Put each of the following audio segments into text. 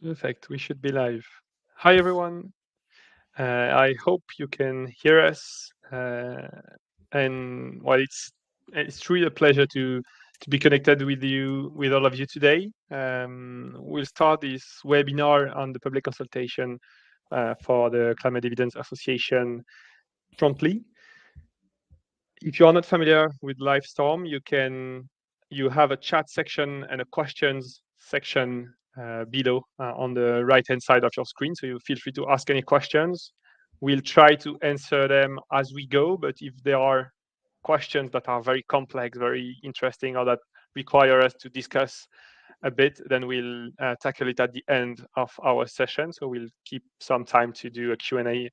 Perfect. We should be live. Hi, everyone. I hope you can hear us. And well, it's really a pleasure to be connected with all of you today. We'll start this webinar on the public consultation for the Climate Evidence Association promptly. If you are not familiar with Livestorm, you have a chat section and a questions section below on the right-hand side of your screen. So you feel free to ask any questions. We'll try to answer them as we go, but if there are questions that are very complex, very interesting, or that require us to discuss a bit, then we'll tackle it at the end of our session. So we'll keep some time to do a Q&A.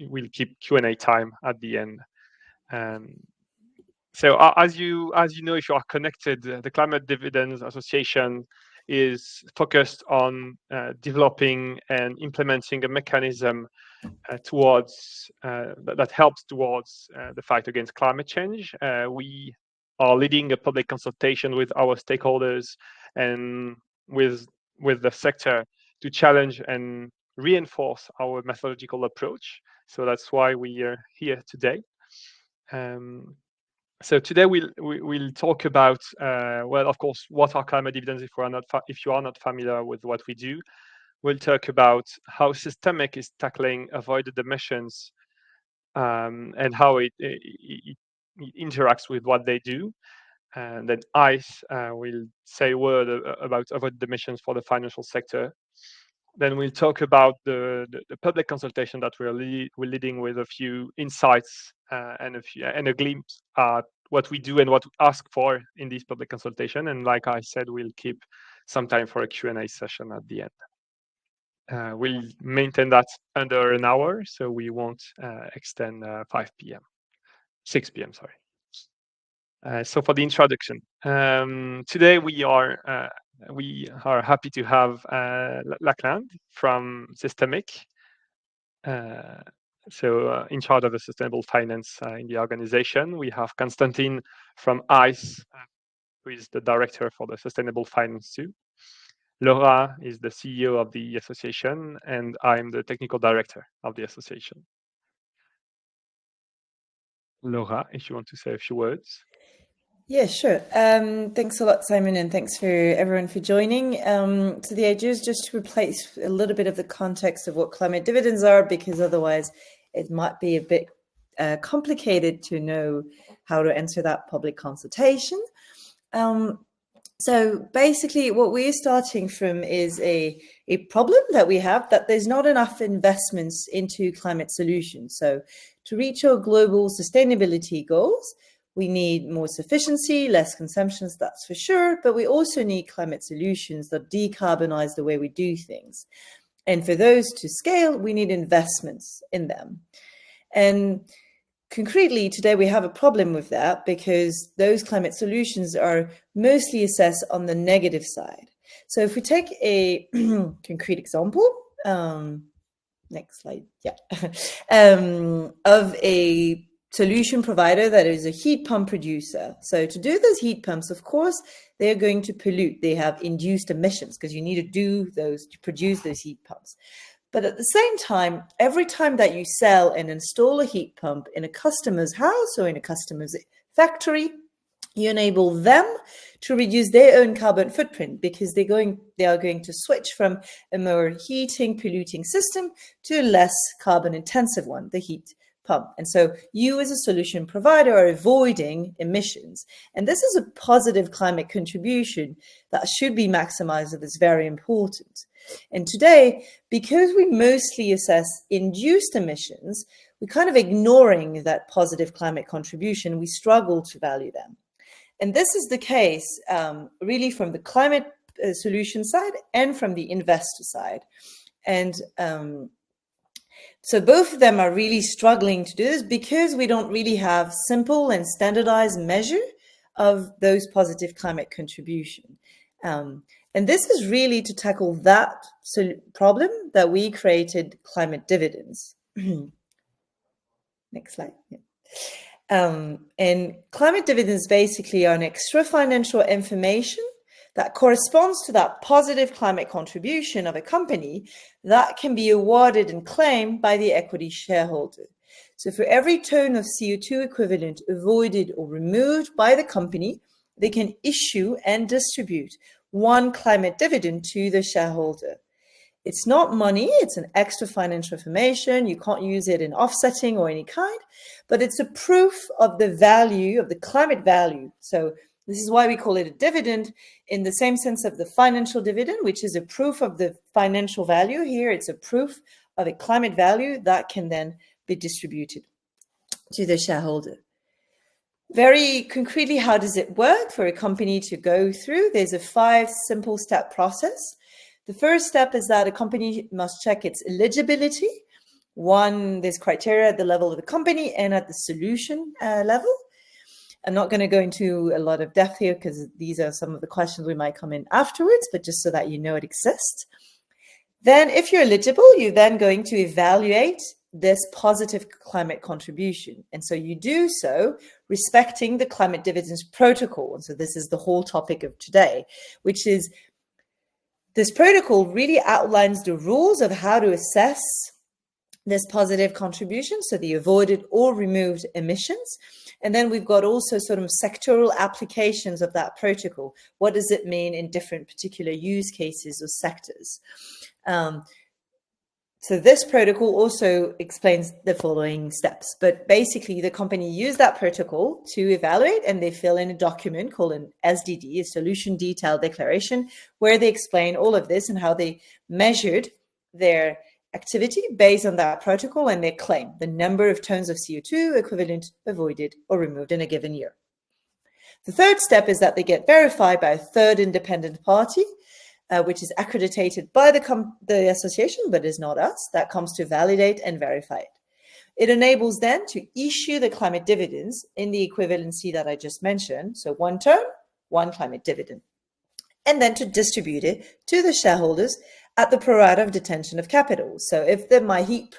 We'll keep Q&A time at the end. So as you know, if you are connected, the Climate Dividends Association is focused on developing and implementing a mechanism towards that helps towards the fight against climate change. We are leading a public consultation with our stakeholders and with the sector to challenge and reinforce our methodological approach. So that's why we are here today. So today we'll talk about well, of course, what are climate dividends if you are not familiar with what we do. We'll talk about how Systemiq is tackling avoided emissions and how it interacts with what they do. And then ICE will say a word about avoided emissions for the financial sector. Then we'll talk about the public consultation that we're leading with a few insights and a glimpse at what we do and what we ask for in this public consultation. And like I said, we'll keep some time for a Q&A session at the end. We'll maintain that under an hour, so we won't extend 5 p.m. 6 p.m. Sorry. So for the introduction, today we are happy to have Lachlan from Systemiq, in charge of the sustainable finance in the organization. We have Constantine from ICE, who is the director for the sustainable finance too. Laura is the CEO of the association, and I'm the technical director of the association. Laura, if you want to say a few words. Yeah, sure. Thanks a lot, Simon, and thanks for everyone for joining. So the idea is just to replace a little bit of the context of what climate dividends are, because otherwise it might be a bit complicated to know how to answer that public consultation. So basically what we're starting from is a problem that we have, that there's not enough investments into climate solutions. So to reach our global sustainability goals, we need more sufficiency, less consumptions, that's for sure, but we also need climate solutions that decarbonize the way we do things. And for those to scale, we need investments in them. And concretely, today we have a problem with that because those climate solutions are mostly assessed on the negative side. So if we take a concrete example, next slide, of a solution provider that is a heat pump producer. So to do those heat pumps, of course, they're going to pollute. They have induced emissions because you need to produce those heat pumps. But at the same time, every time that you sell and install a heat pump in a customer's house or in a customer's factory, you enable them to reduce their own carbon footprint because they are going to switch from a more heating, polluting system to a less carbon intensive one, the heat pump. And so you as a solution provider are avoiding emissions. And this is a positive climate contribution that should be maximized and is very important. And today, because we mostly assess induced emissions, we're kind of ignoring that positive climate contribution. We struggle to value them. And this is the case really from the climate solution side and from the investor side. And so both of them are really struggling to do this because we don't really have simple and standardized measure of those positive climate contribution. And this is really to tackle that problem that we created climate dividends. Next slide. Yeah. And climate dividends basically are an extra financial information that corresponds to that positive climate contribution of a company that can be awarded and claimed by the equity shareholder. So for every ton of CO2 equivalent avoided or removed by the company, they can issue and distribute one climate dividend to the shareholder. It's not money, it's an extra financial information. You can't use it in offsetting or any kind, but it's a proof of the value, of the climate value. So this is why we call it a dividend in the same sense of the financial dividend, which is a proof of the financial value. Here, it's a proof of a climate value that can then be distributed to the shareholder. Very concretely, how does it work for a company to go through? There's a 5 simple step process. The first step is that a company must check its eligibility. One, there's criteria at the level of the company and at the solution level. I'm not going to go into a lot of depth here because these are some of the questions we might come in afterwards, but just so that you know it exists. Then if you're eligible, you're then going to evaluate this positive climate contribution. And so you do so respecting the climate dividends protocol. And so this is the whole topic of today, which is this protocol really outlines the rules of how to assess this positive contribution, so the avoided or removed emissions. And then we've got also sort of sectoral applications of that protocol. What does it mean in different particular use cases or sectors? So this protocol also explains the following steps. But basically, the company used that protocol to evaluate, and they fill in a document called an SDD, a Solution Detail Declaration, where they explain all of this and how they measured their activity based on that protocol, and they claim the number of tons of CO2 equivalent avoided or removed in a given year. The third step is that they get verified by a third independent party, which is accredited by the association, but is not us, that comes to validate and verify it. It enables them to issue the climate dividends in the equivalency that I just mentioned. So 1 ton, 1 climate dividend. And then to distribute it to the shareholders at the pro rata of detention of capital. So if my heat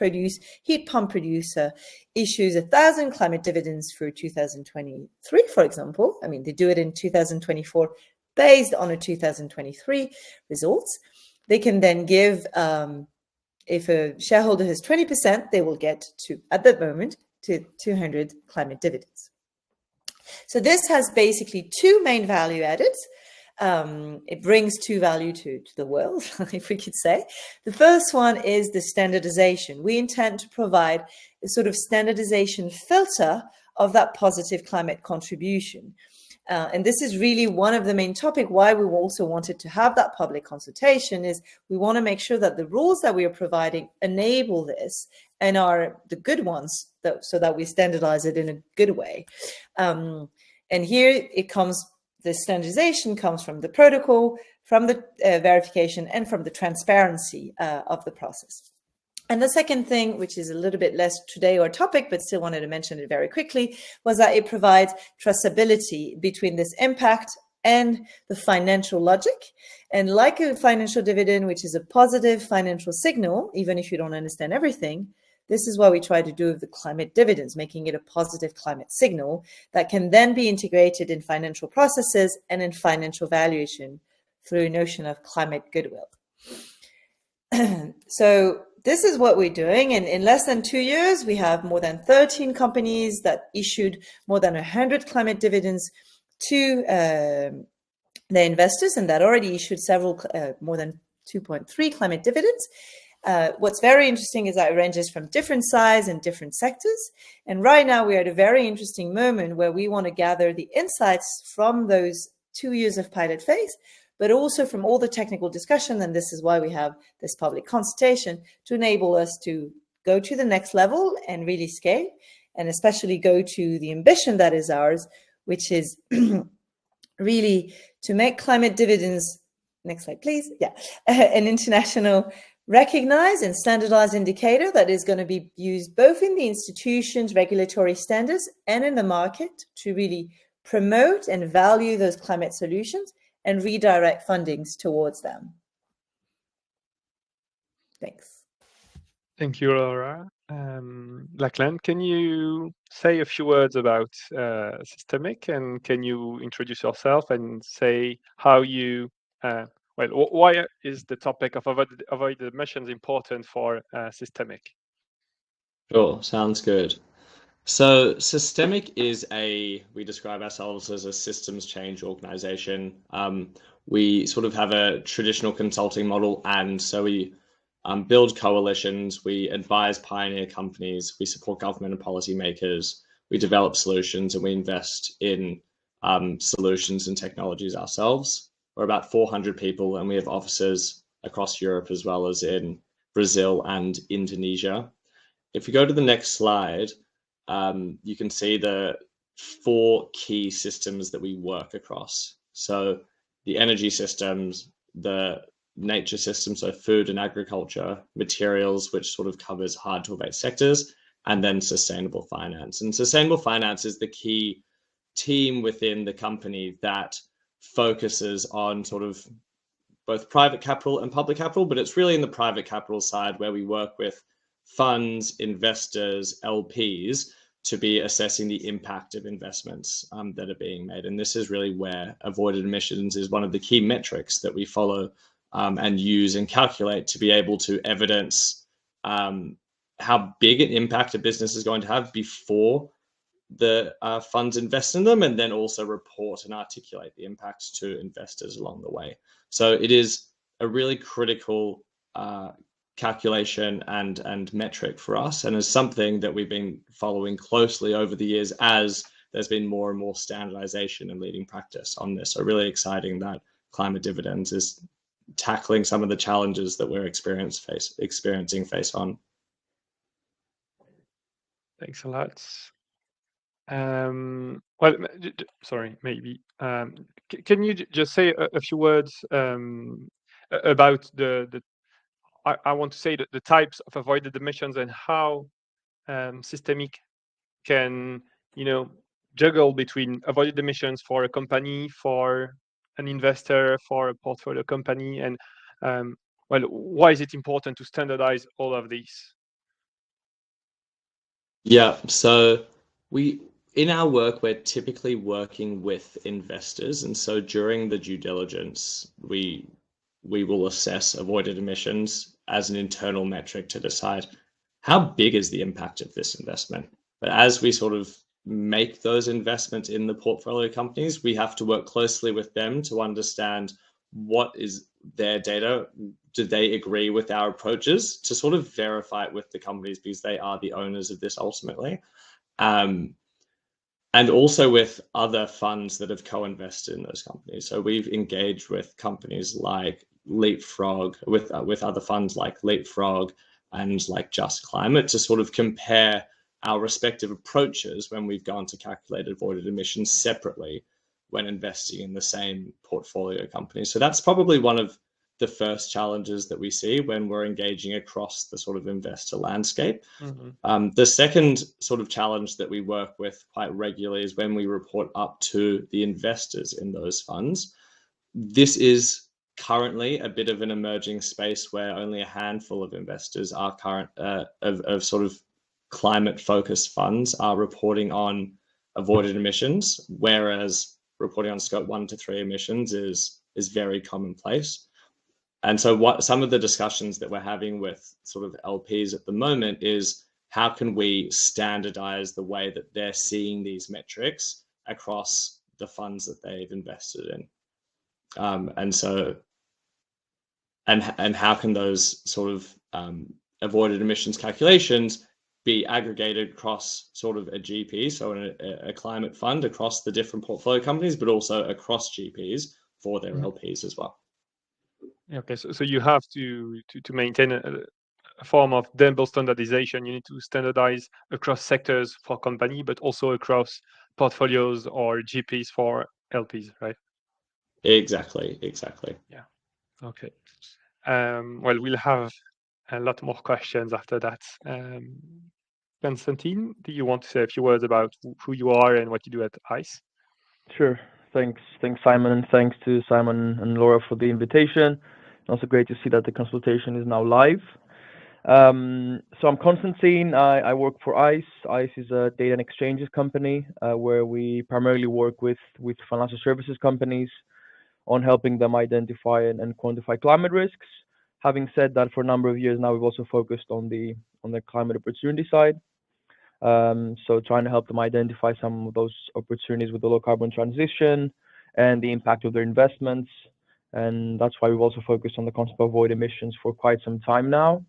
pump producer issues 1,000 climate dividends for 2023, for example, I mean, they do it in 2024, based on a 2023 results, they can then give, if a shareholder has 20%, they will get at the moment, to 200 climate dividends. So this has basically 2 main value addeds. It brings 2 value to the world, if we could say. The first one is the standardization. We intend to provide a sort of standardization filter of that positive climate contribution. And this is really one of the main topics why we also wanted to have that public consultation, is we want to make sure that the rules that we are providing enable this and are the good ones, so that we standardize it in a good way. And here the standardization comes from the protocol, from the verification, and from the transparency of the process. And the second thing, which is a little bit less today our topic, but still wanted to mention it very quickly, was that it provides traceability between this impact and the financial logic. And like a financial dividend, which is a positive financial signal, even if you don't understand everything, this is what we try to do with the climate dividends, making it a positive climate signal that can then be integrated in financial processes and in financial valuation through a notion of climate goodwill. So this is what we're doing. And in less than 2 years, we have more than 13 companies that issued more than 100 climate dividends to their investors, and that already issued more than 2.3 climate dividends. What's very interesting is that it ranges from different size and different sectors. And right now we're at a very interesting moment where we want to gather the insights from those 2 years of pilot phase, but also from all the technical discussion. And this is why we have this public consultation, to enable us to go to the next level and really scale, and especially go to the ambition that is ours, which is really to make climate dividends, next slide, please. Yeah, an international recognized and standardized indicator that is going to be used both in the institutions, regulatory standards, and in the market to really promote and value those climate solutions and redirect fundings towards them. Thanks. Thank you, Laura. Lachlan, can you say a few words about Systemiq, and can you introduce yourself and say how you why is the topic of avoided emissions important for Systemiq? Sure, sounds good. So Systemiq is we describe ourselves as a systems change organization. We sort of have a traditional consulting model, and so we build coalitions, we advise pioneer companies, we support government and policymakers, we develop solutions, and we invest in solutions and technologies ourselves. We're about 400 people, and we have offices across Europe as well as in Brazil and Indonesia. If we go to the next slide, you can see the 4 key systems that we work across. So the energy systems, the nature systems, so food and agriculture, materials, which sort of covers hard to abate sectors, and then sustainable finance. And sustainable finance is the key team within the company that focuses on sort of both private capital and public capital, but it's really in the private capital side where we work with funds, investors, LPs, to be assessing the impact of investments that are being made. And this is really where avoided emissions is one of the key metrics that we follow and use and calculate to be able to evidence how big an impact a business is going to have before the funds invest in them, and then also report and articulate the impacts to investors along the way. So it is a really critical calculation and metric for us, and is something that we've been following closely over the years as there's been more and more standardization and leading practice on this. So really exciting that Climate Dividends is tackling some of the challenges that we're experiencing face on. Thanks a lot. Sorry, maybe. Can you just say a few words about I want to say that the types of avoided emissions and how Systemiq can, juggle between avoided emissions for a company, for an investor, for a portfolio company, and why is it important to standardize all of these? Yeah, so in our work, we're typically working with investors, and so during the due diligence, we will assess avoided emissions as an internal metric to decide how big is the impact of this investment. But as we sort of make those investments in the portfolio companies, we have to work closely with them to understand what is their data. Do they agree with our approaches, to sort of verify it with the companies, because they are the owners of this ultimately. And also with other funds that have co-invested in those companies. So we've engaged with companies like Leapfrog, with other funds like Leapfrog and like Just Climate, to sort of compare our respective approaches when we've gone to calculate avoided emissions separately when investing in the same portfolio company. So that's probably one of the first challenges that we see when we're engaging across the sort of investor landscape. Mm-hmm. The second sort of challenge that we work with quite regularly is when we report up to the investors in those funds. This is currently a bit of an emerging space where only a handful of investors are of sort of climate-focused funds are reporting on avoided emissions, whereas reporting on scope 1 to 3 emissions is very commonplace. And so what some of the discussions that we're having with sort of LPs at the moment is, how can we standardize the way that they're seeing these metrics across the funds that they've invested in? And how can those sort of avoided emissions calculations be aggregated across sort of a GP, so a climate fund across the different portfolio companies, but also across GPs for their LPs as well. Okay, so you have to maintain a form of double standardization. You need to standardize across sectors for company, but also across portfolios or GPs for LPs, right? Exactly. Yeah. Okay. We'll have a lot more questions after that. Constantine, do you want to say a few words about who you are and what you do at ICE? Sure. Thanks, Simon, and thanks to Simon and Laura for the invitation. Also great to see that the consultation is now live. So I'm Constantine. I work for ICE. ICE is a data and exchanges company where we primarily work with financial services companies on helping them identify and quantify climate risks. Having said that, for a number of years now, we've also focused on the climate opportunity side. So trying to help them identify some of those opportunities with the low carbon transition and the impact of their investments. And that's why we've also focused on the concept of avoid emissions for quite some time now.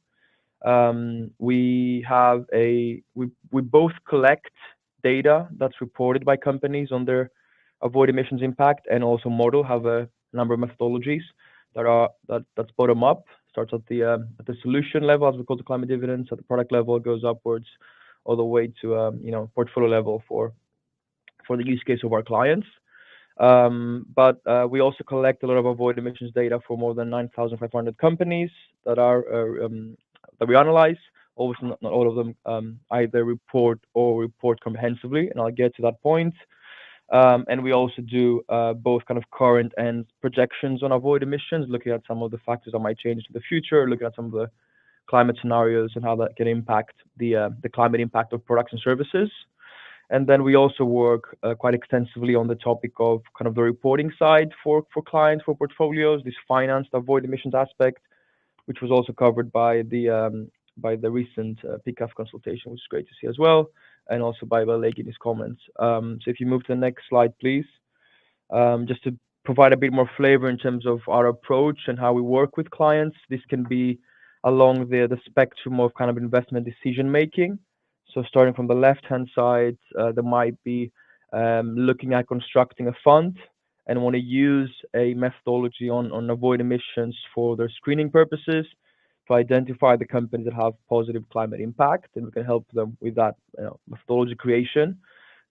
We both collect data that's reported by companies on their avoid emissions impact, and also model, have a number of methodologies that's bottom up, starts at the solution level, as we call the climate dividends. At the product level, it goes upwards all the way to portfolio level for the use case of our clients. But we also collect a lot of avoid emissions data for more than 9,500 companies that we analyze. Obviously, not all of them either report comprehensively, and I'll get to that point. And we also do both kind of current and projections on avoid emissions, looking at some of the factors that might change in the future, looking at some of the climate scenarios and how that can impact the climate impact of products and services. And then we also work quite extensively on the topic of kind of the reporting side for clients, for portfolios, this financed avoid emissions aspect, which was also covered by the recent PCAF consultation, which is great to see as well, and also by Lachlan in his comments. So if you move to the next slide, please, just to provide a bit more flavor in terms of our approach and how we work with clients. This can be along the spectrum of kind of investment decision making. So starting from the left-hand side, there might be looking at constructing a fund and want to use a methodology on avoid emissions for their screening purposes to identify the companies that have positive climate impact, and we can help them with that methodology creation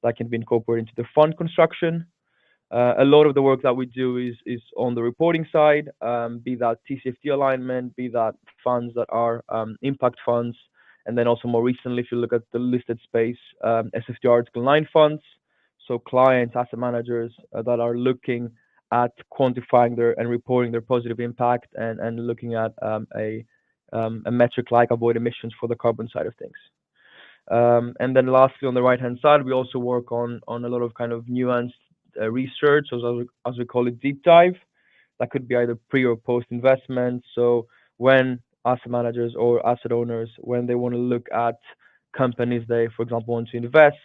that can be incorporated into the fund construction. A lot of the work that we do is on the reporting side, be that TCFD alignment, be that funds that are impact funds, and then also more recently, if you look at the listed space, SFDR Article 9 funds, so clients, asset managers that are looking at quantifying and reporting their positive impact and looking at a metric like avoid emissions for the carbon side of things. And then lastly, on the right-hand side, we also work on a lot of kind of nuanced research, as we call it, deep dive. That could be either pre or post investment. So when asset managers or asset owners, when they want to look at companies they, for example, want to invest,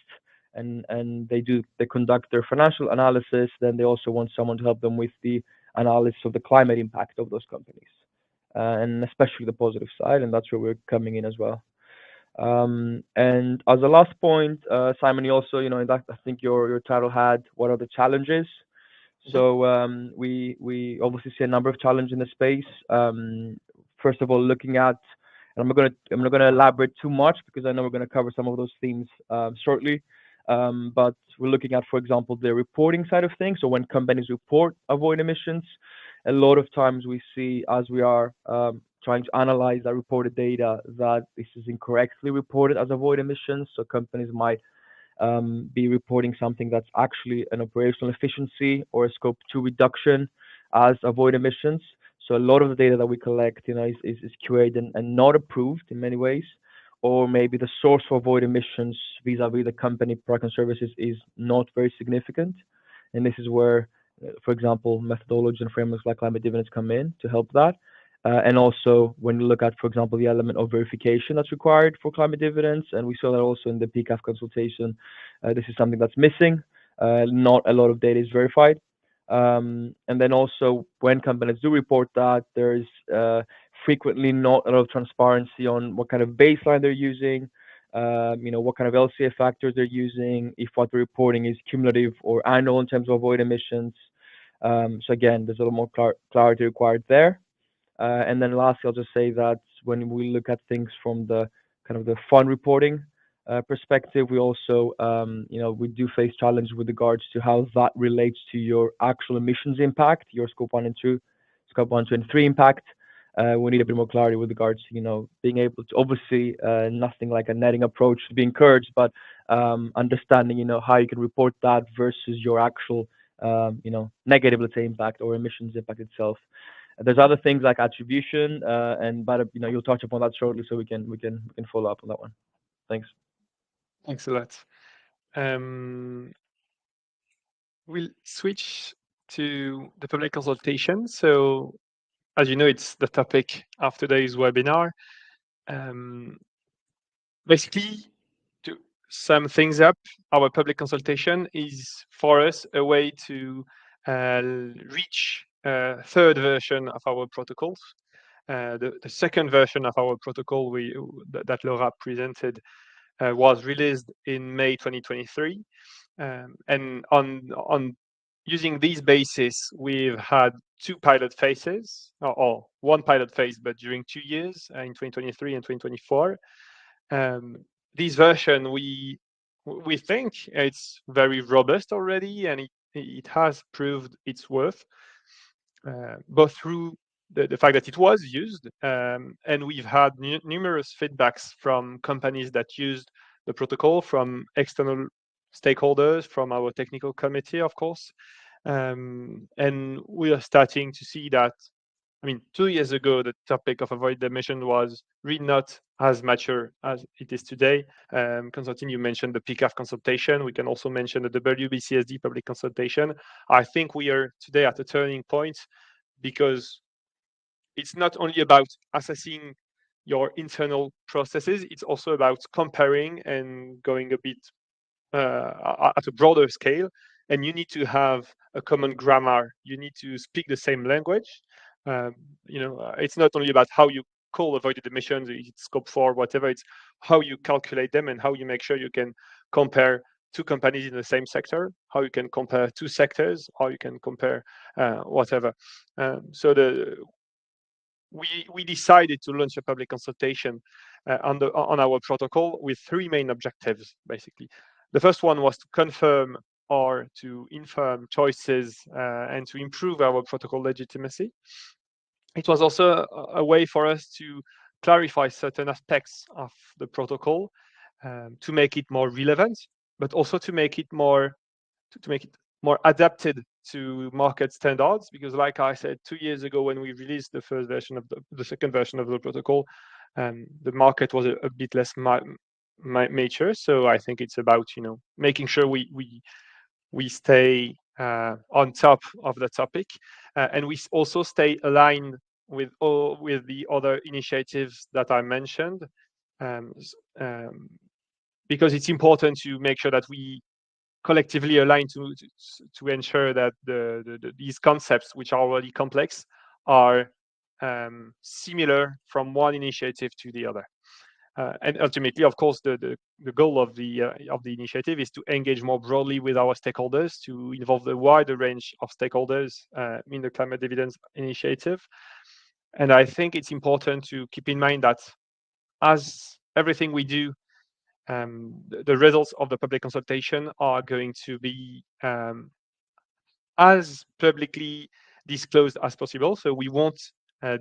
and they conduct their financial analysis, then they also want someone to help them with the analysis of the climate impact of those companies, and especially the positive side, and that's where we're coming in as well. And as a last point, Simon, you also, I think your title had what are the challenges. So we obviously see a number of challenges in the space. First of all, looking at, and I'm not gonna elaborate too much because I know we're gonna cover some of those themes shortly. But we're looking at, for example, the reporting side of things. So when companies report avoid emissions, a lot of times we see, as we are trying to analyze that reported data, that this is incorrectly reported as avoid emissions. So companies might be reporting something that's actually an operational efficiency or a scope 2 reduction as avoid emissions. So a lot of the data that we collect, is QA'd and not approved in many ways, or maybe the source for avoid emissions vis-a-vis the company, product and services is not very significant. And this is where, for example, methodology and frameworks like climate dividends come in to help that. And also when you look at, for example, the element of verification that's required for climate dividends, and we saw that also in the PCAF consultation, this is something that's missing. Not a lot of data is verified. And then also when companies do report that, there is frequently not a lot of transparency on what kind of baseline they're using, what kind of LCA factors they're using, if what they're reporting is cumulative or annual in terms of avoid emissions. So again, there's a little more clarity required there. And then lastly, I'll just say that when we look at things from the kind of the fund reporting perspective, we also, we do face challenges with regards to how that relates to your actual emissions impact, your scope 1 and 2 and 3 impact. We need a bit more clarity with regards to, being able to, obviously, nothing like a netting approach to be encouraged, but understanding, how you can report that versus your actual, negative, let's say, impact or emissions impact itself. There's other things like attribution, but you'll touch upon that shortly, so we can follow up on that one. Thanks. Thanks a lot. We'll switch to the public consultation. So, as you know, it's the topic of today's webinar. Basically, to sum things up, our public consultation is for us a way to reach a third version of our protocols. The second version of our protocol that Laura presented was released in May 2023. And on using these bases, we've had two pilot phases, or one pilot phase, but during 2 years, in 2023 and 2024. This version, we think it's very robust already, and it has proved its worth, both through the fact that it was used, and we've had numerous feedbacks from companies that used the protocol, from external stakeholders, from our technical committee, of course. And we are starting to see that, I mean, 2 years ago, the topic of avoided emission was really not as mature as it is today. Constantine, you mentioned the PCAF consultation. We can also mention the WBCSD public consultation. I think we are today at a turning point, because it's not only about assessing your internal processes, it's also about comparing and going a bit at a broader scale. And you need to have a common grammar. You need to speak the same language. It's not only about how you call avoided emissions, it's scope 4, whatever. It's how you calculate them and how you make sure you can compare two companies in the same sector, how you can compare two sectors, how you can compare whatever. We decided to launch a public consultation on our protocol with three main objectives, basically. The first one was to confirm or to inform choices and to improve our protocol legitimacy. It was also a way for us to clarify certain aspects of the protocol, to make it more relevant, but also to make it more adapted to market standards. Because, like I said, 2 years ago, when we released the first version of the second version of the protocol, the market was a bit less mature. So I think it's about making sure we stay on top of the topic, and we also stay aligned with the other initiatives that I mentioned, because it's important to make sure that we collectively align to ensure that these concepts, which are already complex, are similar from one initiative to the other. And ultimately, of course, the goal of the initiative is to engage more broadly with our stakeholders, to involve a wider range of stakeholders in the climate dividends initiative. And I think it's important to keep in mind that, as everything we do, the results of the public consultation are going to be as publicly disclosed as possible. So we won't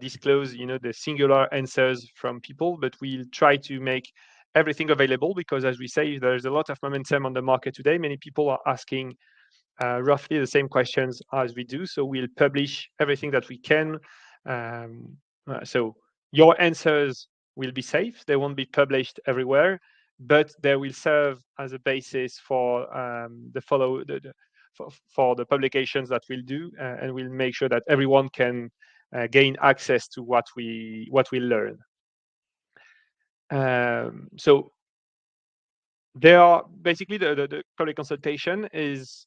disclose, the singular answers from people, but we'll try to make everything available, because, as we say, there's a lot of momentum on the market today. Many people are asking roughly the same questions as we do. So we'll publish everything that we can. So your answers will be safe. They won't be published everywhere, but they will serve as a basis for for the publications that we'll do, and we'll make sure that everyone can gain access to what we learn. So there are basically the public consultation is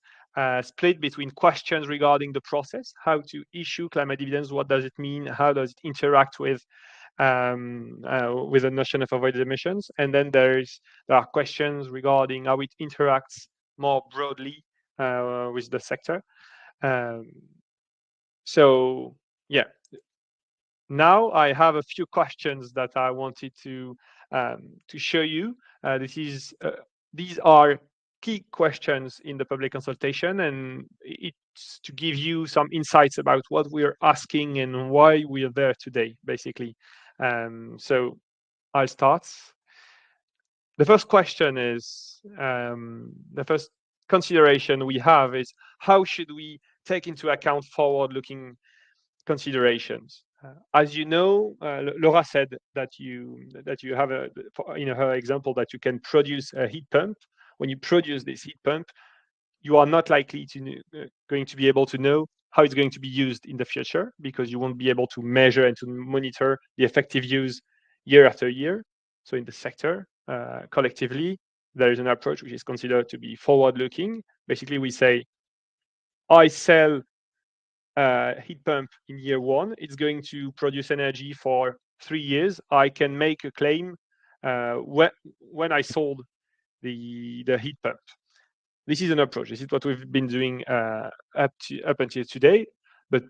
split between questions regarding the process, how to issue climate dividends, what does it mean, how does it interact with the notion of avoided emissions, and then there are questions regarding how it interacts more broadly with the sector. So yeah, now I have a few questions that I wanted to show you. These are key questions in the public consultation, and it's to give you some insights about what we are asking and why we are there today, basically. So I'll start. The first question is, the first consideration we have is, how should we take into account forward-looking considerations? As you know, Laura said that you have her example, that you can produce a heat pump. When you produce this heat pump, you are not likely to going to be able to know how it's going to be used in the future, because you won't be able to measure and to monitor the effective use year after year. So in the sector, collectively, there is an approach which is considered to be forward-looking. Basically, we say, I sell a heat pump in year one. It's going to produce energy for 3 years. I can make a claim when I sold the heat pump. This is an approach. This is what we've been doing up until today. But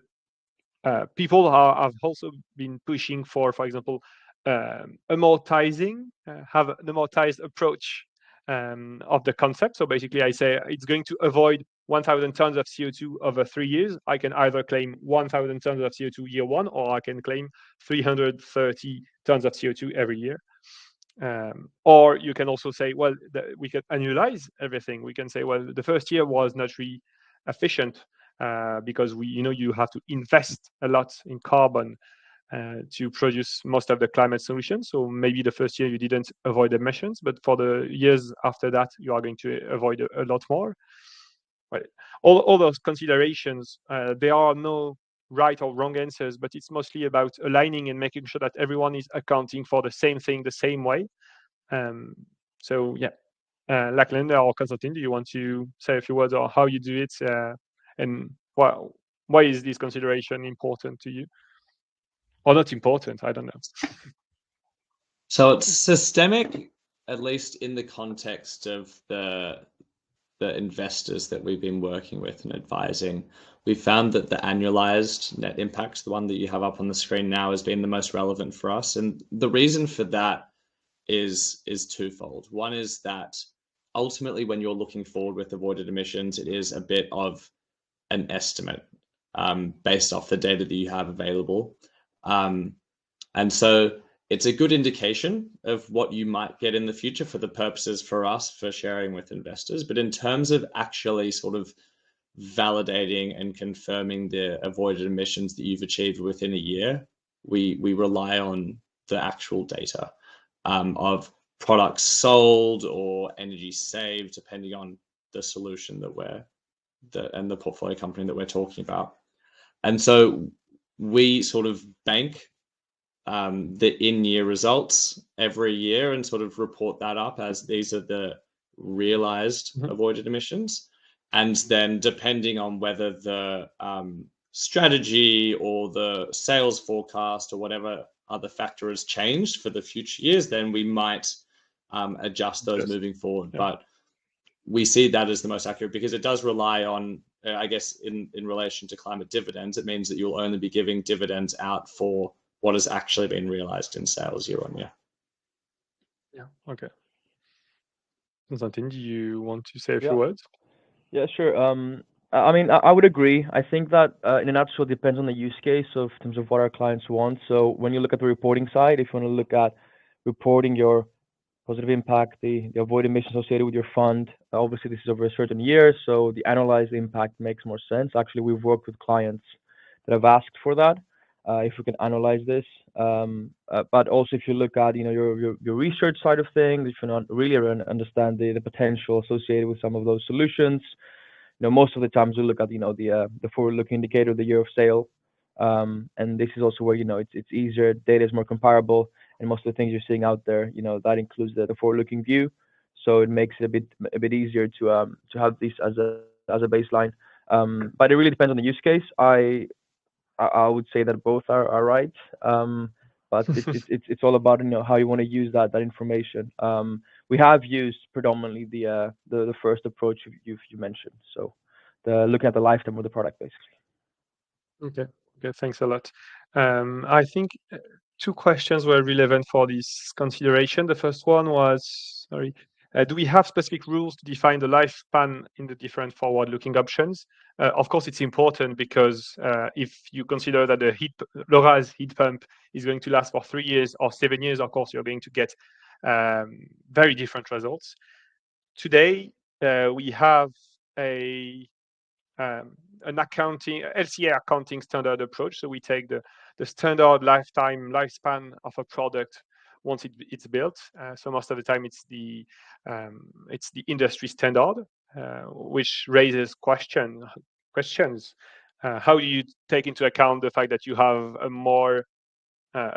people have also been pushing for example, amortizing, have an amortized approach of the concept. So basically, I say it's going to avoid 1,000 tons of CO2 over 3 years. I can either claim 1,000 tons of CO2 year one, or I can claim 330 tons of CO2 every year. Or you can also say, well, we can annualize everything. We can say, well, the first year was not really efficient because you have to invest a lot in carbon to produce most of the climate solutions. So maybe the first year you didn't avoid emissions, but for the years after that, you are going to avoid a lot more. Right. All those considerations, there are no right or wrong answers, but it's mostly about aligning and making sure that everyone is accounting for the same thing the same way. So yeah, Lachlan or Constantine, do you want to say a few words on how you do it, and why is this consideration important to you, or not important? I don't know. So it's Systemiq, at least in the context of the investors that we've been working with and advising. We found that the annualized net impact, the one that you have up on the screen now, has been the most relevant for us. And the reason for that is twofold. One is that ultimately, when you're looking forward with avoided emissions, it is a bit of an estimate based off the data that you have available. And so it's a good indication of what you might get in the future for the purposes for us for sharing with investors. But in terms of actually sort of validating and confirming the avoided emissions that you've achieved within a year, we rely on the actual data of products sold or energy saved, depending on the solution and the portfolio company that we're talking about. And so we sort of bank the in-year results every year and sort of report that up as these are the realized avoided emissions. And then depending on whether the strategy or the sales forecast or whatever other factor has changed for the future years, then we might adjust those moving forward. Yeah. But we see that as the most accurate because it does rely on, I guess, in relation to climate dividends, it means that you'll only be giving dividends out for what has actually been realized in sales year on year. Yeah. Okay. Constantine, do you want to say a few words? Yeah, sure. I mean, I would agree. I think that in a nutshell, it depends on the use case in terms of what our clients want. So when you look at the reporting side, if you want to look at reporting your positive impact, the avoid emissions associated with your fund, obviously this is over a certain year, so the analyzed impact makes more sense. Actually, we've worked with clients that have asked for that, if we can analyze this. But also if you look at your research side of things, if you not really understand the potential associated with some of those solutions, most of the times we look at the forward-looking indicator, the year of sale, and this is also where it's easier, data is more comparable, and most of the things you're seeing out there, that includes the forward-looking view, so it makes it a bit easier to have this as a baseline. But it really depends on the use case. I would say that both are right, but it's all about how you want to use that information. We have used predominantly the first approach you mentioned, so looking at the lifetime of the product basically. Okay, thanks a lot. I think two questions were relevant for this consideration. The first one was, do we have specific rules to define the lifespan in the different forward-looking options? Of course, it's important because if you consider that the LoRa's heat pump is going to last for 3 years or 7 years, of course, you're going to get very different results. Today, we have an LCA accounting standard approach. So we take the standard lifespan of a product once it's built. So most of the time it's the industry standard. which raises questions. How do you take into account the fact that you have a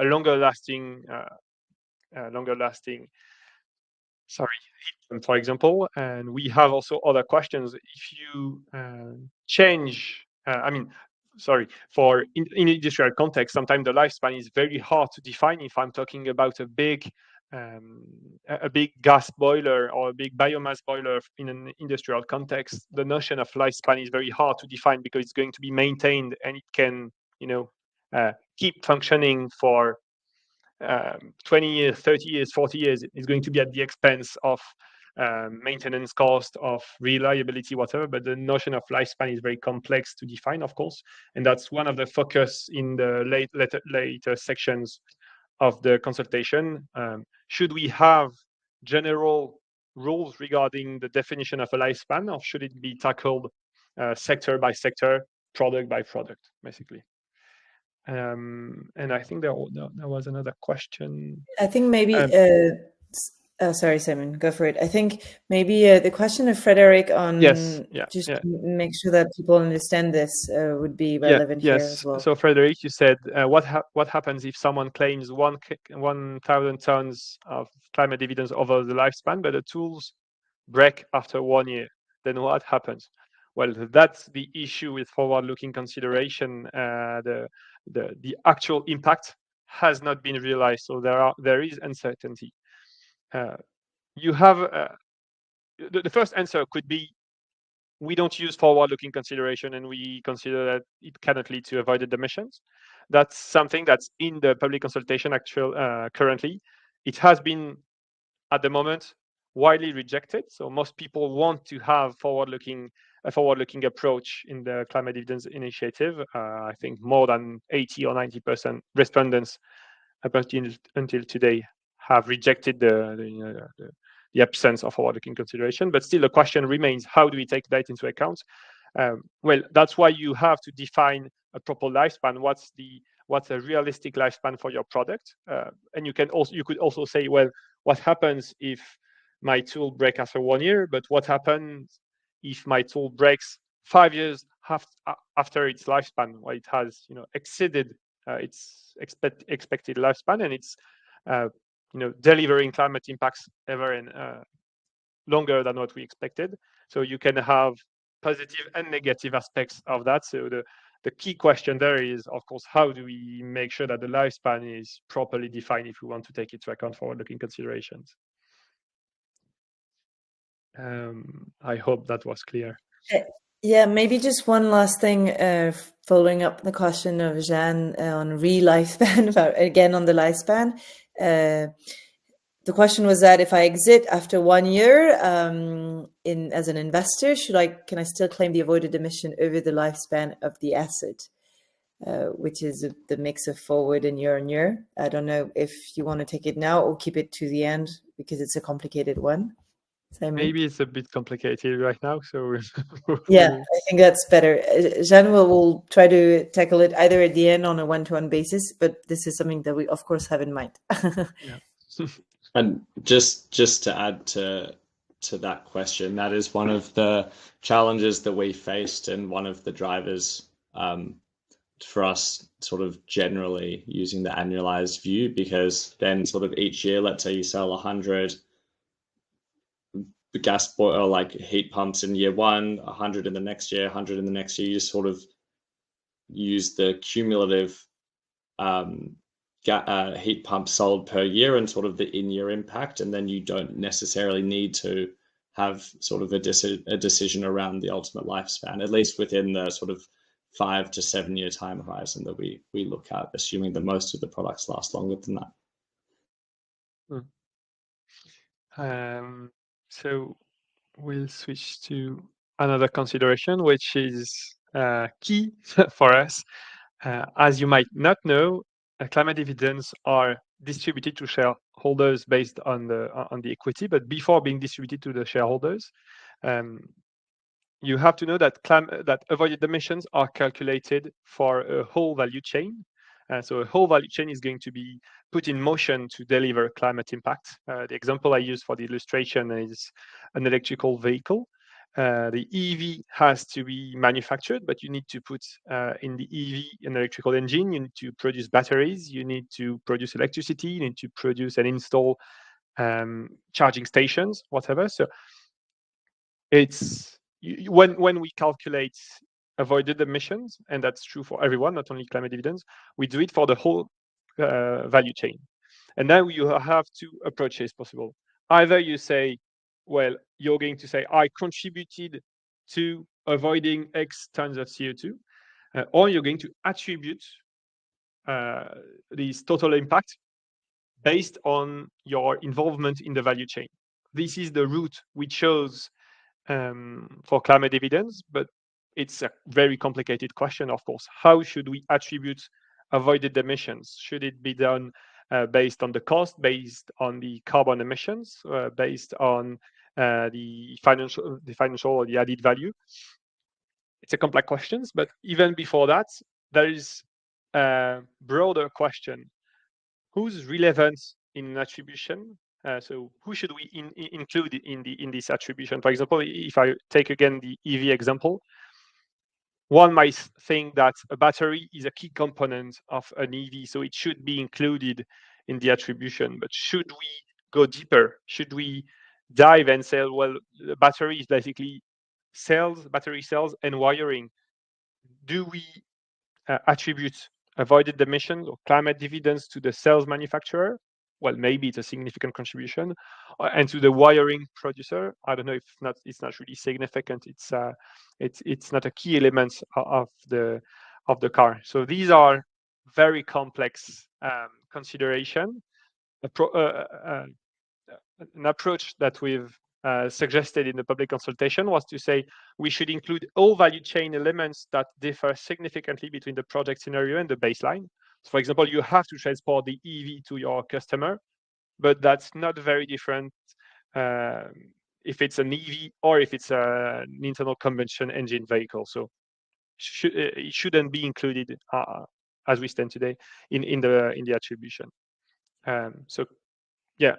longer lasting for example, and we have also other questions. If you change, in industrial context, sometimes the lifespan is very hard to define. If I'm talking about a big gas boiler or a big biomass boiler in an industrial context, the notion of lifespan is very hard to define because it's going to be maintained and it can, keep functioning for 20 years, 30 years, 40 years. Is going to be at the expense of maintenance cost, of reliability, whatever. But the notion of lifespan is very complex to define, of course, and that's one of the focus in the later sections of the consultation. Should we have general rules regarding the definition of a lifespan, or should it be tackled sector by sector, product by product, basically? And I think there was another question. I think maybe. Sorry, Simon, go for it. I think maybe the question of Frederick on to make sure that people understand this would be relevant here as well. So Frederick, you said what happens if someone claims 1,000 tons of climate dividends over the lifespan, but the tools break after 1 year? Then what happens? Well, that's the issue with forward-looking consideration. The actual impact has not been realized, so there is uncertainty. You have the first answer could be we don't use forward-looking consideration, and we consider that it cannot lead to avoided emissions. That's something that's in the public consultation currently. It has been at the moment widely rejected. So most people want to have a forward-looking approach in the climate dividends initiative. I think more than 80 or 90% respondents up until today have rejected the absence of forward-looking consideration. But still, the question remains: how do we take that into account? Well, that's why you have to define a proper lifespan. What's a realistic lifespan for your product? And you could also say, well, what happens if my tool breaks after 1 year? But what happens if my tool breaks 5 years after its lifespan? Well, it has exceeded its expected lifespan, and it's delivering climate impacts ever and longer than what we expected. So you can have positive and negative aspects of that. So the key question there is, of course, how do we make sure that the lifespan is properly defined if we want to take into account forward-looking considerations? I hope that was clear. Yeah, maybe just one last thing, following up the question of Jeanne on lifespan, again on the lifespan. The question was that if I exit after 1 year as an investor, can I still claim the avoided emission over the lifespan of the asset, which is the mix of forward and year on year? I don't know if you want to take it now or keep it to the end because it's a complicated one. Simon? Maybe it's a bit complicated right now, so yeah, I think that's better. Jeanne will try to tackle it either at the end on a one-to-one basis, but this is something that we of course have in mind. Yeah. And just to add to that question, that is one of the challenges that we faced and one of the drivers for us sort of generally using the annualized view, because then sort of each year, let's say you sell 100 gas boiler like heat pumps in year 1, 100 in the next year, 100 in the next year, you just sort of use the cumulative heat pumps sold per year and sort of the in-year impact, and then you don't necessarily need to have sort of a decision around the ultimate lifespan, at least within the sort of 5 to 7 year time horizon that we look at, assuming that most of the products last longer than that. So we'll switch to another consideration, which is key for us. As you might not know, climate dividends are distributed to shareholders based on the equity, but before being distributed to the shareholders, you have to know that avoided emissions are calculated for a whole value chain. So a whole value chain is going to be put in motion to deliver climate impact. The example I use for the illustration is an electrical vehicle. The EV has to be manufactured, but you need to put in the EV an electrical engine. You need to produce batteries. You need to produce electricity. You need to produce and install charging stations, whatever. So it's when we calculate avoided emissions, and that's true for everyone, not only climate dividends, we do it for the whole value chain. And now you have two approaches possible. Either you say, well, you're going to say, I contributed to avoiding X tons of CO2, or you're going to attribute this total impact based on your involvement in the value chain. This is the route we chose for climate dividends, but it's a very complicated question, of course. How should we attribute avoided emissions? Should it be done based on the cost, based on the carbon emissions, based on the financial or the added value? It's a complex question, but even before that, there is a broader question. Who's relevant in attribution? So who should we include in this attribution? For example, if I take again the EV example, one might think that a battery is a key component of an EV, so it should be included in the attribution. But should we go deeper? Should we dive and say, well, the battery is basically battery cells and wiring? Do we attribute avoided emissions or climate dividends to the cells manufacturer? Well, maybe it's a significant contribution, and to the wiring producer. I don't know if it's not really significant. It's not a key element of the car. So these are very complex consideration. An approach that we've suggested in the public consultation was to say we should include all value chain elements that differ significantly between the project scenario and the baseline. So for example, you have to transport the EV to your customer, but that's not very different if it's an EV or if it's an internal combustion engine vehicle. So it shouldn't be included as we stand today in the attribution. So yeah,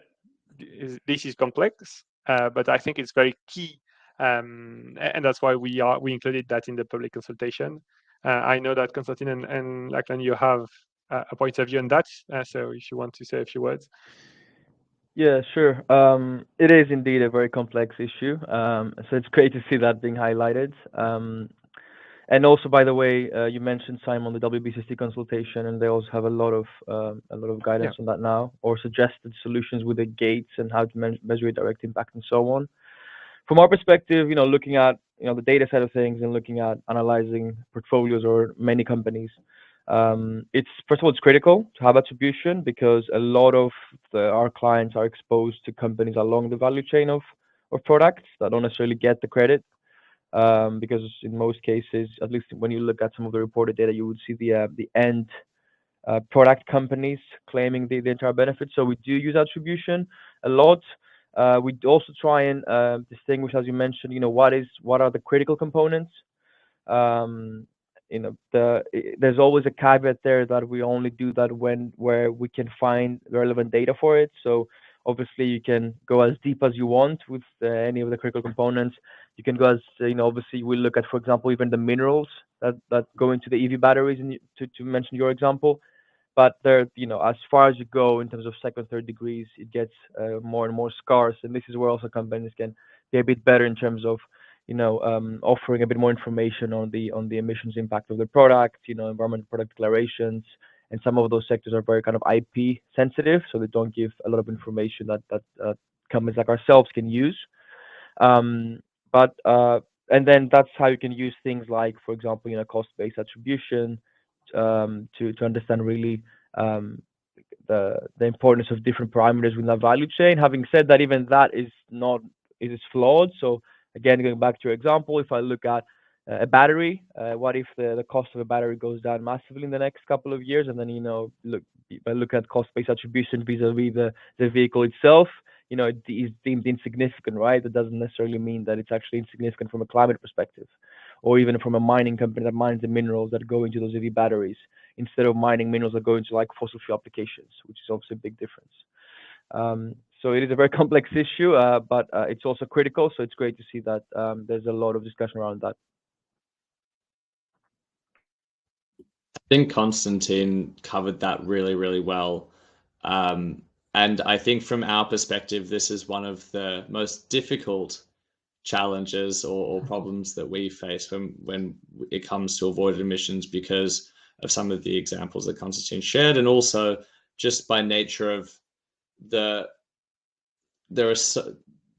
this is complex, but I think it's very key, and that's why we included that in the public consultation. I know that Constantine and Lachlan, you have a point of view on that, so if you want to say a few words. Yeah, sure. It is indeed a very complex issue, so it's great to see that being highlighted. And also, by the way, you mentioned, Simon, the WBCSD consultation, and they also have a lot of guidance on that now, or suggested solutions with the gates and how to measure direct impact and so on. From our perspective, looking at the data side of things and looking at analyzing portfolios or many companies, it's first of all, it's critical to have attribution because a lot of our clients are exposed to companies along the value chain of products that don't necessarily get the credit. Because in most cases, at least when you look at some of the reported data, you would see the end product companies claiming the entire benefit. So we do use attribution a lot. We also try and distinguish, as you mentioned, what are the critical components. There's always a caveat there that we only do that where we can find relevant data for it. So obviously you can go as deep as you want with any of the critical components. You can go as obviously we look at, for example, even the minerals that go into the EV batteries, and to mention your example. But they're as far as you go in terms of second, third degrees, it gets more and more scarce, and this is where also companies can be a bit better in terms of offering a bit more information on the emissions impact of the product, environmental product declarations, and some of those sectors are very kind of IP sensitive, so they don't give a lot of information that companies like ourselves can use. And then that's how you can use things like, for example, cost-based attribution to understand really the importance of different parameters within that value chain. Having said that, even that is flawed. So again, going back to your example, if I look at a battery, what if the cost of a battery goes down massively in the next couple of years, and then if I look at cost-based attribution vis-a-vis the vehicle itself, it is deemed insignificant, right? That doesn't necessarily mean that it's actually insignificant from a climate perspective, or even from a mining company that mines the minerals that go into those EV batteries instead of mining minerals that go into like fossil fuel applications, which is obviously a big difference. So it is a very complex issue, but it's also critical. So it's great to see that there's a lot of discussion around that. I think Constantine covered that really, really well. And I think from our perspective, this is one of the most difficult challenges or problems that we face when it comes to avoided emissions, because of some of the examples that Constantine shared, and also just by nature of the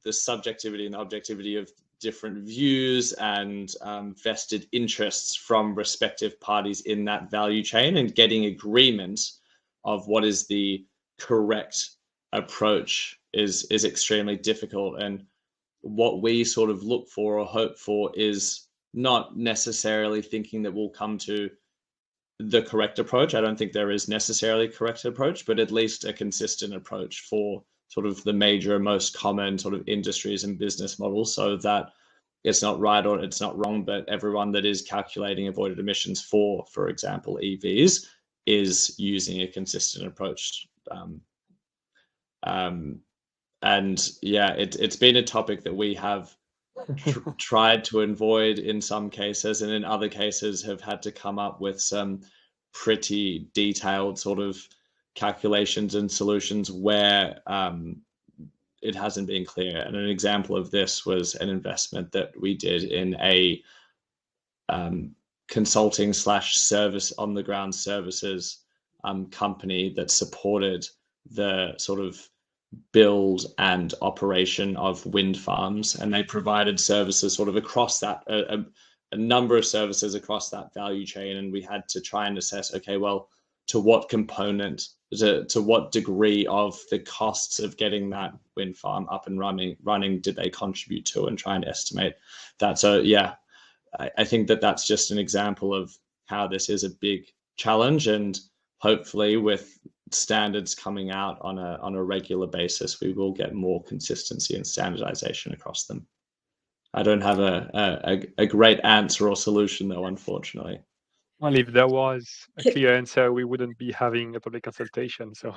subjectivity and objectivity of different views and vested interests from respective parties in that value chain, and getting agreement of what is the correct approach is extremely difficult. And what we sort of look for or hope for is not necessarily thinking that we'll come to the correct approach. I don't think there is necessarily a correct approach, but at least a consistent approach for sort of the major, most common sort of industries and business models, so that it's not right or it's not wrong, but everyone that is calculating avoided emissions for example, EVs, is using a consistent approach. And yeah, it's been a topic that we have tried to avoid in some cases, and in other cases have had to come up with some pretty detailed sort of calculations and solutions where it hasn't been clear. And an example of this was an investment that we did in a consulting / service on the ground services company that supported the sort of build and operation of wind farms, and they provided services sort of across that, a number of services across that value chain. And we had to try and assess, okay, well, to what component, to what degree of the costs of getting that wind farm up and running did they contribute to, and try and estimate that. So yeah, I think that that's just an example of how this is a big challenge, and hopefully with standards coming out on a regular basis, we will get more consistency and standardization across them. I don't have a great answer or solution though, unfortunately. Well, if there was a clear answer, we wouldn't be having a public consultation. So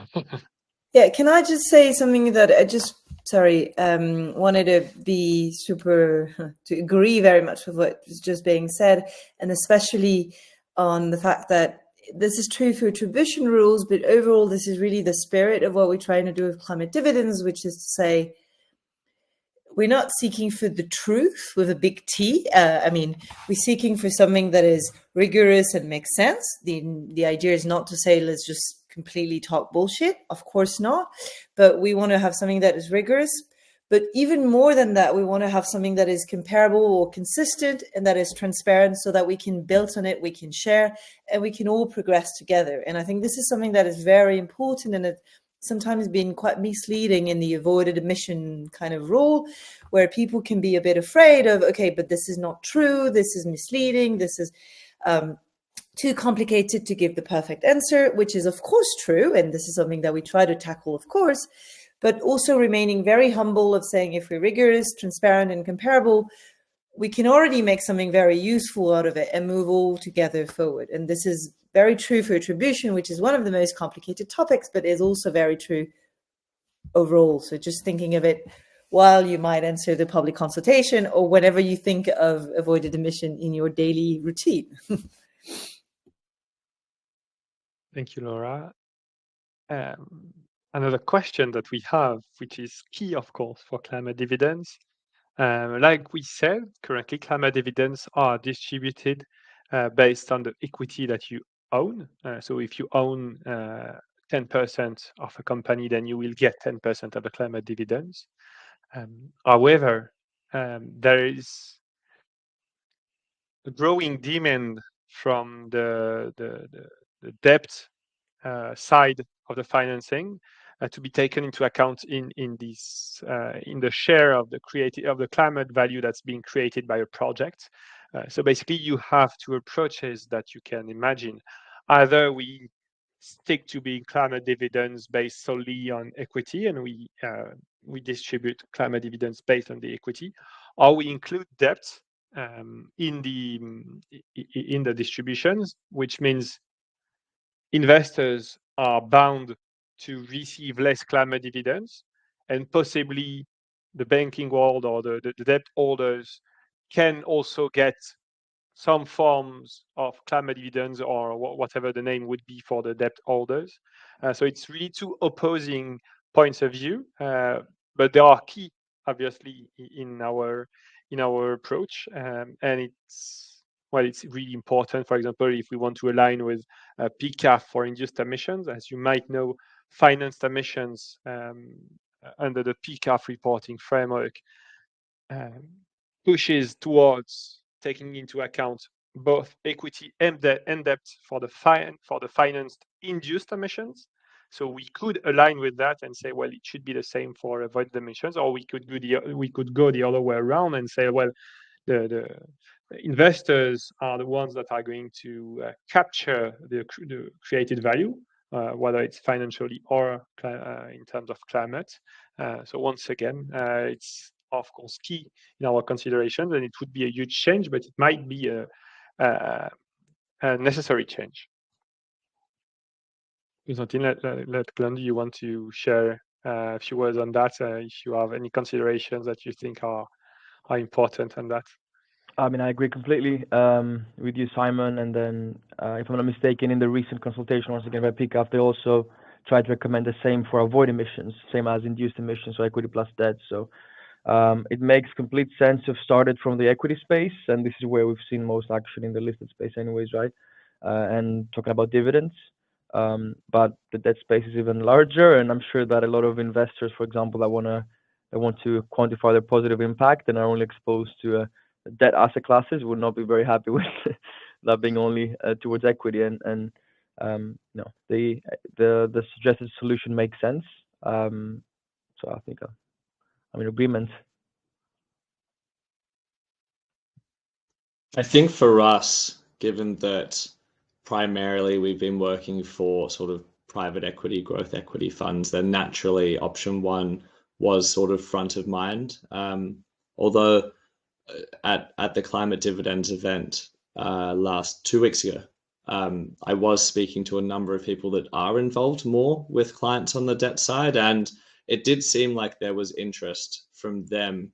yeah, can I just say something that I just wanted to be to agree very much with what was just being said, and especially on the fact that this is true for attribution rules, but overall, this is really the spirit of what we're trying to do with climate dividends, which is to say, we're not seeking for the truth with a big T. I mean, we're seeking for something that is rigorous and makes sense. The idea is not to say, let's just completely talk bullshit. Of course not. But we want to have something that is rigorous. But even more than that, we want to have something that is comparable or consistent and that is transparent, so that we can build on it, we can share, and we can all progress together. And I think this is something that is very important, and it sometimes been quite misleading in the avoided emission kind of rule, where people can be a bit afraid of, okay, but this is not true, this is misleading, this is too complicated to give the perfect answer, which is of course true, and this is something that we try to tackle, of course, but also remaining very humble of saying, if we're rigorous, transparent, and comparable, we can already make something very useful out of it and move all together forward. And this is very true for attribution, which is one of the most complicated topics, but is also very true overall. So just thinking of it while you might answer the public consultation, or whenever you think of avoided emission in your daily routine. thank you, Laura. Another question that we have, which is key, of course, for climate dividends. Like we said, currently climate dividends are distributed based on the equity that you own. So if you own 10% of a company, then you will get 10% of the climate dividends. However, there is a growing demand from the debt side of the financing to be taken into account in the share of the climate value that's being created by a project. So basically, you have two approaches that you can imagine. Either we stick to being climate dividends based solely on equity, and we distribute climate dividends based on the equity, or we include debt in the distributions, which means investors are bound to receive less climate dividends, and possibly the banking world or the debt holders can also get some forms of climate dividends or whatever the name would be for the debt holders. So it's really two opposing points of view, but they are key, obviously, in our approach, and it's really important. For example, if we want to align with PCAF for induced emissions, as you might know, financed emissions under the PCAF reporting framework pushes towards taking into account both equity and debt for the financed induced emissions. So we could align with that and say, well, it should be the same for avoided emissions, or we could go the other way around and say, well, the investors are the ones that are going to capture the created value, whether it's financially or in terms of climate. So once again, it's of course key in our considerations, and it would be a huge change, but it might be a necessary change. Constantine, Lachlan, do you want to share a few words on that? If you have any considerations that you think are important on that. I mean, I agree completely with you, Simon. And then, if I'm not mistaken, in the recent consultation, once again by PCAF, they also tried to recommend the same for avoid emissions, same as induced emissions, so equity plus debt. So it makes complete sense to have started from the equity space, and this is where we've seen most action in the listed space, anyways, right? And talking about dividends, but the debt space is even larger, and I'm sure that a lot of investors, for example, that want to quantify their positive impact and are only exposed to debt asset classes would not be very happy with that being only towards equity. And no, the suggested solution makes sense. So I think I'm in agreement. I think for us, given that primarily we've been working for sort of private equity, growth equity funds, then naturally option one was sort of front of mind. Although at the climate dividends event last 2 weeks ago, I was speaking to a number of people that are involved more with clients on the debt side, and it did seem like there was interest from them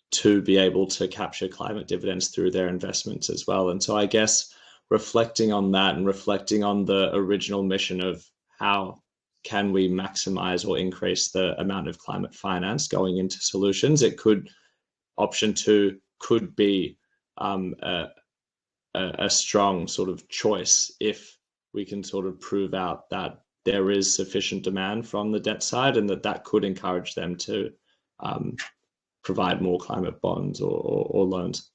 to be able to capture climate dividends through their investments as well. And so I guess reflecting on that and reflecting on the original mission of how can we maximize or increase the amount of climate finance going into solutions, option two could be a strong sort of choice if we can sort of prove out that there is sufficient demand from the debt side, and that could encourage them to provide more climate bonds or loans.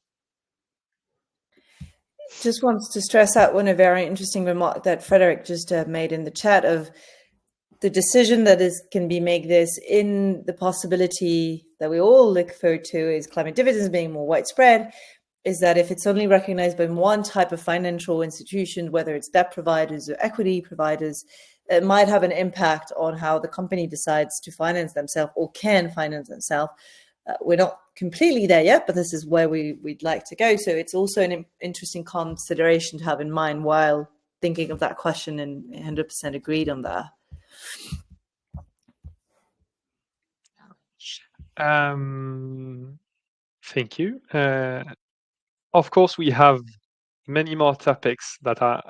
Just wants to stress out one very interesting remark that Frederick just made in the chat of the decision that can be made this in the possibility that we all look forward to is climate dividends being more widespread, is that if it's only recognized by one type of financial institution, whether it's debt providers or equity providers, it might have an impact on how the company decides to finance themselves or can finance themselves. We're not completely there yet, but this is where we'd like to go. So it's also an interesting consideration to have in mind while thinking of that question, and 100% agreed on that. Thank you. Of course, we have many more topics that are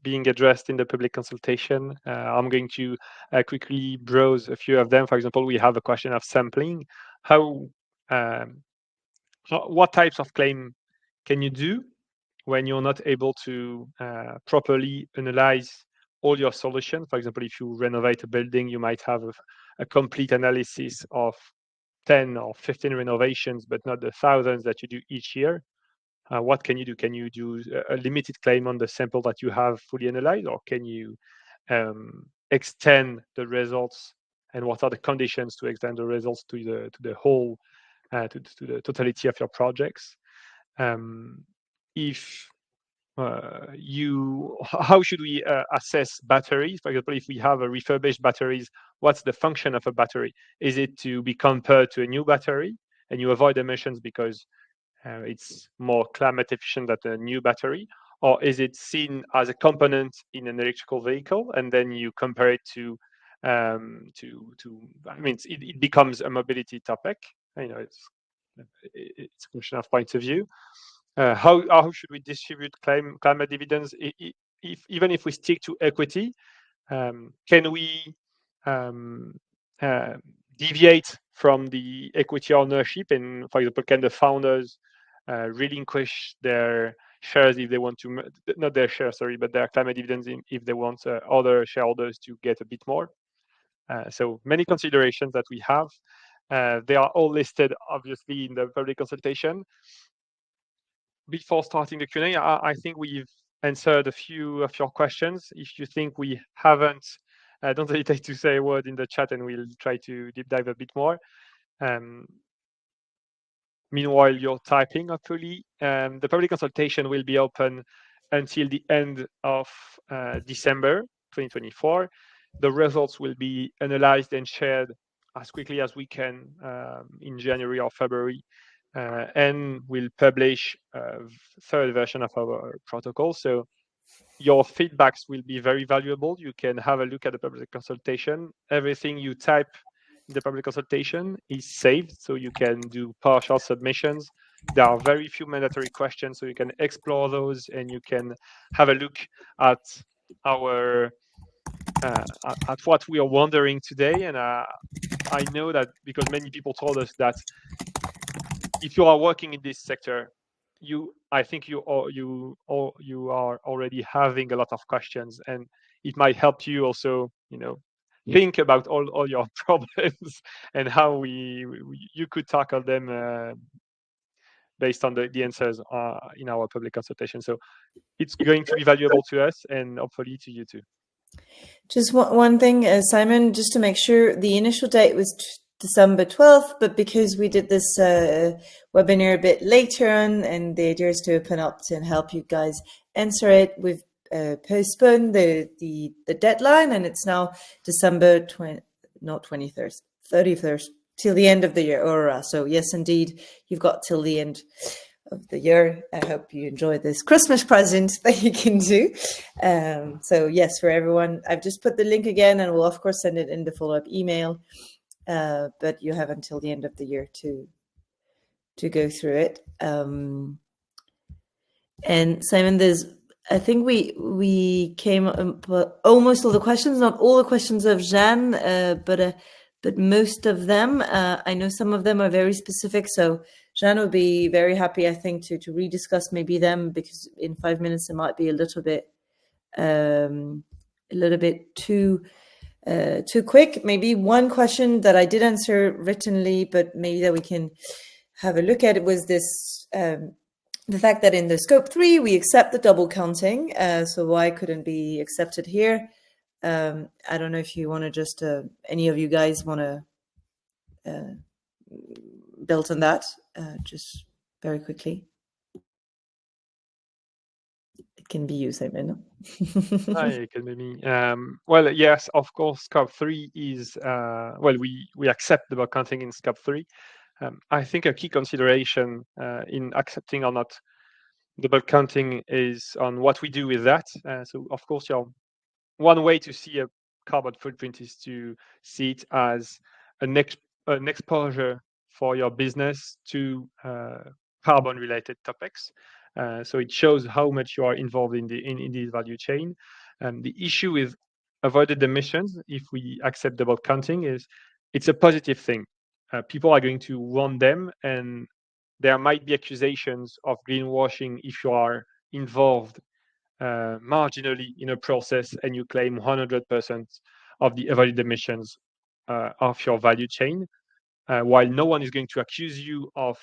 being addressed in the public consultation. I'm going to quickly browse a few of them. For example, we have a question of sampling. What types of claim can you do when you're not able to properly analyze all your solutions? For example, if you renovate a building, you might have a complete analysis of 10 or 15 renovations, but not the thousands that you do each year. What can you do? Can you do a limited claim on the sample that you have fully analyzed, or can you extend the results? And what are the conditions to extend the results to the whole, to the totality of your projects? How should we assess batteries? For example, if we have a refurbished batteries, what's the function of a battery? Is it to be compared to a new battery and you avoid emissions because it's more climate efficient than a new battery? Or is it seen as a component in an electrical vehicle and then you compare it to I mean, it becomes a mobility topic. It's a question of point of view. How should we distribute climate dividends? Even if we stick to equity, can we deviate from the equity ownership? And for example, can the founders relinquish their shares if they want to, not their shares, sorry, but their climate dividends if they want other shareholders to get a bit more? So many considerations that we have. They are all listed, obviously, in the public consultation. Before starting the Q&A, I think we've answered a few of your questions. If you think we haven't, don't hesitate to say a word in the chat and we'll try to deep dive a bit more. Meanwhile, you're typing, hopefully. The public consultation will be open until the end of December 2024. The results will be analyzed and shared as quickly as we can in January or February, and we'll publish a third version of our protocol. So your feedbacks will be very valuable. You can have a look at the public consultation. Everything you type in the public consultation is saved, so you can do partial submissions. There are very few mandatory questions, so you can explore those and you can have a look at our at what we are wondering today. And I know that because many people told us that if you are working in this sector, I think you are already having a lot of questions, and it might help you also, think about all your problems and how you could tackle them based on the answers in our public consultation. So it's going to be valuable to us and hopefully to you too. Just one thing, Simon, just to make sure, the initial date was December 12th, but because we did this webinar a bit later on, and the idea is to open up to help you guys answer it, we've postponed the deadline, and it's now December 31st, till the end of the year. So yes, indeed, you've got till the end of the year. I hope you enjoy this Christmas present that you can do. So yes, for everyone, I've just put the link again, and we'll of course send it in the follow-up email. But you have until the end of the year to go through it. And Simon, I think we came almost all the questions, not all the questions of Jeanne, but most of them. I know some of them are very specific, so Jeanne would be very happy, I think, to rediscuss maybe them, because in 5 minutes it might be a little bit too quick. Maybe one question that I did answer writtenly, but maybe that we can have a look at it, was this the fact that in the scope 3 we accept the double counting. So why couldn't be accepted here? I don't know if you want to just any of you guys want to build on that just very quickly. It can be you, Simon. Hi, it can be me. Well, yes, of course, scope 3 is we accept the bulk counting in scope 3. I think a key consideration in accepting or not the bulk counting is on what we do with that. So of course, one way to see a carbon footprint is to see it as an exposure for your business to carbon-related topics. So it shows how much you are involved in this value chain. The issue with avoided emissions, if we accept the bulk counting, is it's a positive thing. People are going to want them, and there might be accusations of greenwashing if you are involved marginally in a process and you claim 100% of the avoided emissions of your value chain, while no one is going to accuse you of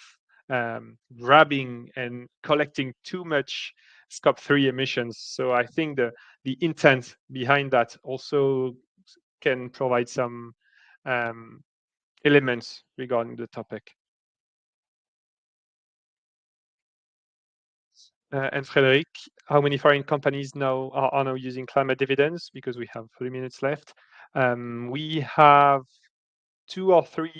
grabbing and collecting too much scope 3 emissions. So I think the intent behind that also can provide some elements regarding the topic. And Frederic, how many foreign companies now are now using climate dividends? Because we have 3 minutes left. We have 2 or 3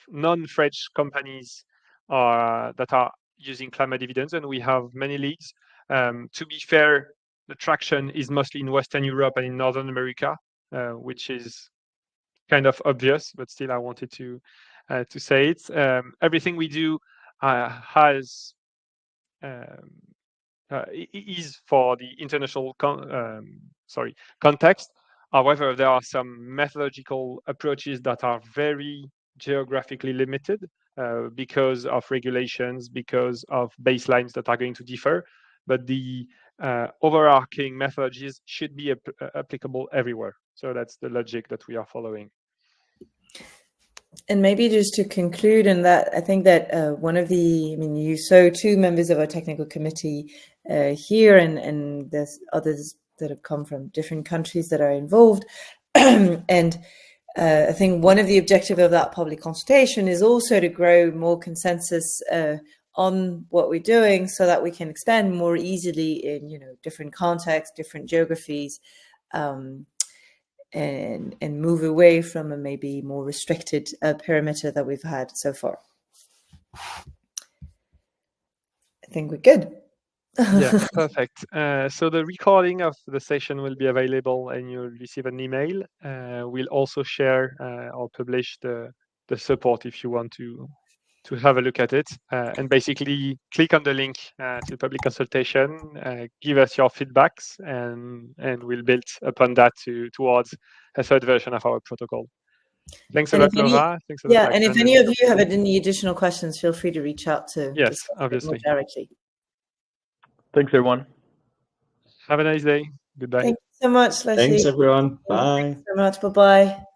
non-French companies that are using climate dividends, and we have many leads. To be fair, the traction is mostly in Western Europe and in Northern America. which is kind of obvious, but still I wanted to say it. Everything we do has is for the international context. However, there are some methodological approaches that are very geographically limited because of regulations, because of baselines that are going to differ. But the overarching methodologies should be applicable everywhere. So that's the logic that we are following. And maybe just to conclude on that, I think that you saw two members of our technical committee here, and there's others that have come from different countries that are involved. And I think one of the objectives of that public consultation is also to grow more consensus on what we're doing, so that we can expand more easily in different contexts, different geographies. And move away from a maybe more restricted perimeter that we've had so far. I think we're good. Yeah, perfect. So the recording of the session will be available, and you'll receive an email. We'll also share or publish the support if you want to have a look at it. And basically click on the link to public consultation, give us your feedbacks, and we'll build upon that towards a third version of our protocol. Thanks a lot, Laura. Thanks a lot, Lachlan. And if any of you have any additional questions, feel free to reach out to yes, obviously, more directly. Thanks, everyone. Have a nice day. Goodbye. Thank you so much, Leslie. Thanks, everyone. Bye. Thanks so much. Bye-bye.